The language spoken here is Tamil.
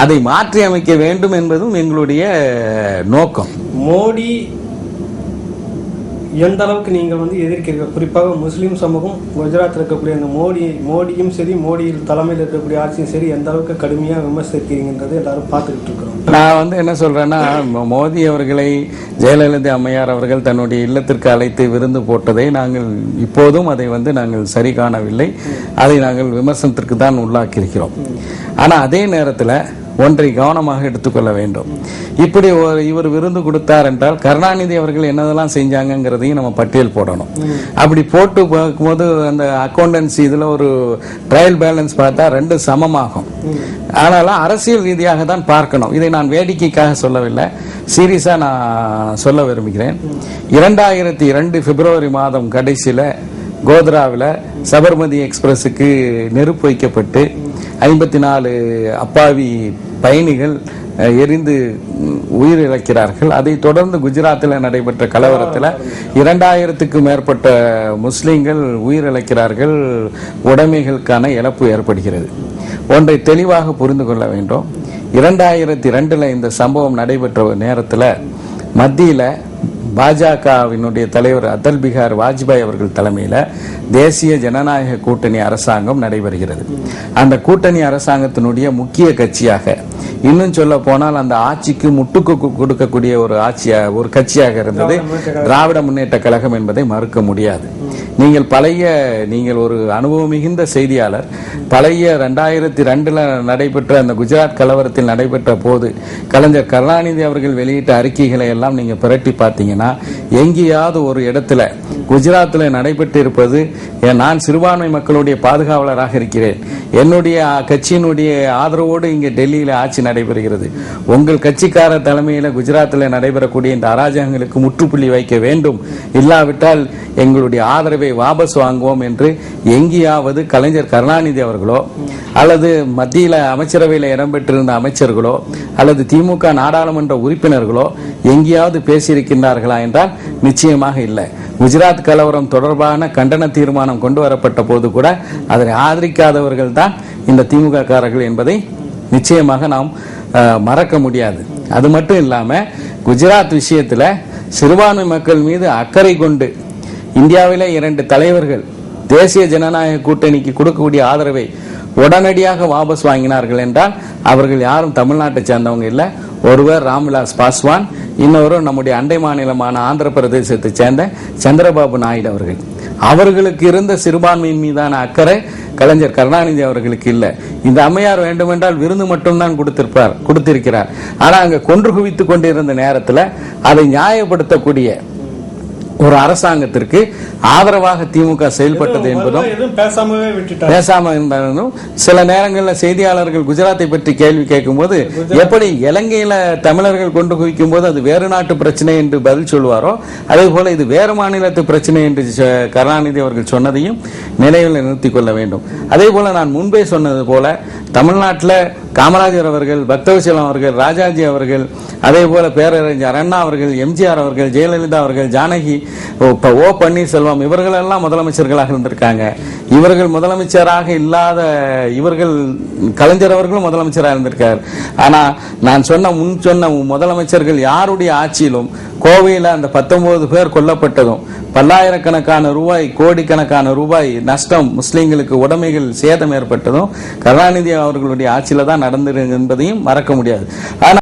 அதை மாற்றி அமைக்க வேண்டும் என்பதும் எங்களுடைய நோக்கம். மோடி எந்த அளவுக்கு நீங்கள் எதிர்க்கிறீர்கள், குறிப்பாக முஸ்லீம் சமூகம் குஜராத்தில் இருக்கக்கூடிய அந்த மோடியும் சரி, மோடி தலைமையில் இருக்கக்கூடிய ஆட்சியும் சரி, எந்த அளவுக்கு கடுமையாக விமர்சிக்கிறீங்கன்றது எல்லாரும் பார்த்துக்கிட்டு இருக்கிறோம். நான் என்ன சொல்றேன்னா, மோடி அவர்களை ஜெயலலிதா அம்மையார் அவர்கள் தன்னுடைய இல்லத்திற்கு அழைத்து விருந்து போட்டதை நாங்கள் இப்போதும் அதை நாங்கள் சரி காணவில்லை. அதை நாங்கள் விமர்சனத்திற்கு தான் உள்ளாக்கியிருக்கிறோம். ஆனால் அதே நேரத்தில் ஒன்றை கவனமாக எடுத்துக்கொள்ள வேண்டும். இப்படி இவர் விருந்து கொடுத்தார் என்றால் கருணாநிதி அவர்கள் என்னதெல்லாம் செஞ்சாங்கிறதையும் நம்ம பட்டியல் போடணும். அப்படி போட்டு பார்க்கும்போது அந்த அக்கௌண்டன்சி இதுல ஒரு ட்ரையல் பேலன்ஸ் பார்த்தா ரெண்டு சமமாகும். ஆனாலும் அரசியல் ரீதியாக தான் பார்க்கணும். இதை நான் வேடிக்கைக்காக சொல்லவில்லை, சீரியஸா நான் சொல்ல விரும்புகிறேன். 2002 பிப்ரவரி மாதம் கடைசியில கோத்ராவில் சபர்மதி எக்ஸ்பிரஸுக்கு நெருப்பு வைக்கப்பட்டு 54 அப்பாவி பயணிகள் எரிந்து உயிரிழக்கிறார்கள். அதை தொடர்ந்து குஜராத்தில் நடைபெற்ற கலவரத்தில் 2000க்கும் மேற்பட்ட முஸ்லிம்கள் உயிரிழக்கிறார்கள். உடைமைகளுக்கான இழப்பு ஏற்படுகிறது. ஒன்றை தெளிவாக புரிந்து கொள்ள வேண்டும். 2002 இந்த சம்பவம் நடைபெற்ற நேரத்தில் மத்தியில் பாஜகவினுடைய தலைவர் அடல் பிகாரி வாஜ்பாய் அவர்கள் தலைமையில் தேசிய ஜனநாயக கூட்டணி அரசாங்கம் நடைபெறுகிறது. அந்த கூட்டணி அரசாங்கத்தினுடைய முக்கிய கட்சியாக, இன்னும் சொல்ல போனால் அந்த ஆட்சிக்கு முட்டுக்கு கொடுக்கக்கூடிய ஒரு கட்சியாக இருந்தது திராவிட முன்னேற்ற கழகம் என்பதை மறுக்க முடியாது. நீங்கள் ஒரு அனுபவம் மிகுந்த செய்தியாளர். பழைய 2002 நடைபெற்ற அந்த குஜராத் கலவரத்தில் நடைபெற்ற போது கலைஞர் கருணாநிதி அவர்கள் வெளியிட்ட அறிக்கைகளை எல்லாம் நீங்க புரட்டி பார்த்தீங்கன்னா, எங்கேயாவது ஒரு இடத்துல குஜராத்தில் நடைபெற்று இருப்பது, நான் சிறுபான்மை மக்களுடைய பாதுகாவலராக இருக்கிறேன், என்னுடைய கட்சியினுடைய ஆதரவோடு இங்கே டெல்லியில ஆட்சி நடைபெறுகிறது, உங்கள் கட்சிக்கார தலைமையில குஜராத்தில் நடைபெறக்கூடிய இந்த அராஜகங்களுக்கு முற்றுப்புள்ளி வைக்க வேண்டும், இல்லாவிட்டால் எங்களுடைய ஆதரவை வாபஸ் வாங்குவோம் என்று எங்கேயாவது கலைஞர் கருணாநிதி அவர்களோ அல்லது மத்தியில் அமைச்சரவையில் இடம்பெற்றிருந்த அமைச்சர்களோ அல்லது திமுக நாடாளுமன்ற உறுப்பினர்களோ எங்கேயாவது பேசியிருக்கின்றார்களா என்றால் நிச்சயமாக இல்லை. குஜராத் கலவரம் தொடர்பான கண்டன தீர்மானம் கொண்டு வரப்பட்ட போது கூட அதனை ஆதரிக்காதவர்கள் தான் இந்த திமுக காரர்கள் என்பதை நிச்சயமாக நாம் மறக்க முடியாது. அது மட்டும் இல்லாம குஜராத் விஷயத்துல சிறுபான்மை மக்கள் மீது அக்கறை கொண்டு இந்தியாவிலே 2 தலைவர்கள் தேசிய ஜனநாயக கூட்டணிக்கு கொடுக்கக்கூடிய ஆதரவை உடனடியாக வாபஸ் வாங்கினார்கள் என்றால் அவர்கள் யாரும் தமிழ்நாட்டை சேர்ந்தவங்க இல்லை. ஒருவர் ராம்விலாஸ் பாஸ்வான், இன்னொரு நம்முடைய அண்டை மாநிலமான ஆந்திர பிரதேசத்தை சேர்ந்த சந்திரபாபு நாயுடு அவர்கள். அவர்களுக்கு இருந்த சிறுபான்மையின் மீதான அக்கறை கலைஞர் கருணாநிதி அவர்களுக்கு இல்லை. இந்த அம்மையார் வேண்டுமென்றால் விருந்து மட்டும்தான் கொடுத்திருக்கிறார். ஆனா அங்க கொன்று குவித்துக் கொண்டிருந்த நேரத்தில் அதை நியாயப்படுத்தக்கூடிய ஒரு அரசாங்கத்திற்கு ஆதரவாக திமுக செயல்பட்டது என்பதும் பேசாம இருந்தாலும் சில நேரங்களில் செய்தியாளர்கள் குஜராத்தை பற்றி கேள்வி கேட்கும் போது எப்படி இலங்கையில தமிழர்கள் கொண்டு குவிக்கும் போது அது வேறு நாட்டு பிரச்சனை என்று பதில் சொல்வாரோ, அதே போல இது வேறு மாநிலத்து பிரச்சனை என்று கருணாநிதி அவர்கள் சொன்னதையும் நினைவில் நிறுத்திக் கொள்ள வேண்டும். அதே போல நான் முன்பே சொன்னது போல தமிழ்நாட்டில் காமராஜர் அவர்கள், பக்தவச்சலம் அவர்கள், ராஜாஜி அவர்கள், அதே போல பேரறிஞர் அண்ணா அவர்கள், எம்ஜிஆர் அவர்கள், ஜெயலலிதா அவர்கள், ஜானகி, ஓ பன்னீர்செல்வம், இவர்கள் எல்லாம் முதலமைச்சர்களாக இருந்திருக்காங்க. இவர்கள் முதலமைச்சராக இல்லாத கலைஞர் அவர்களும் முதலமைச்சராக இருந்திருக்கார். ஆனா நான் சொன்ன முதலமைச்சர்கள் யாருடைய ஆட்சியிலும் கோவையில் அந்த 19 பேர் கொல்லப்பட்டதும் பல்லாயிரக்கணக்கான ரூபாய், கோடிக்கணக்கான ரூபாய் நஷ்டம், முஸ்லிம்களுக்கு உடைமைகள் சேதம் ஏற்பட்டதும் கருணாநிதி அவர்களுடைய ஆட்சியில தான் நடந்திருக்கு என்பதையும் மறக்க முடியாது. ஆனா